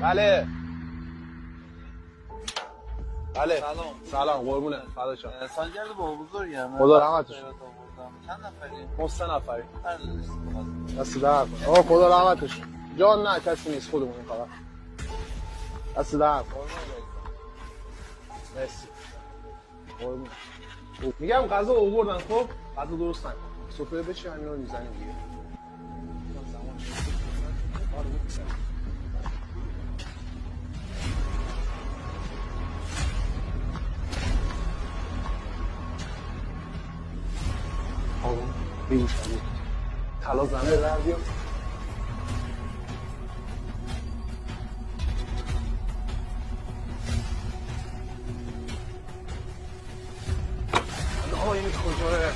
بله بله سلام قربونه فدا شم. سالگرد با بزرگم. خدا رحمتش چند نفری؟ ما 3 نفری. هر دو دست در کنه. آقا خدا رحمتش. جان نه کسی نیست خودمون فقط. دست در کنه. مرسی. قربونه. میگم غذا آوردن خب غذا درست نکن. سفره بچین همین رو میزنیم دیگه. آقا بگو شدید طلا زنه در بیا آقا این کجاه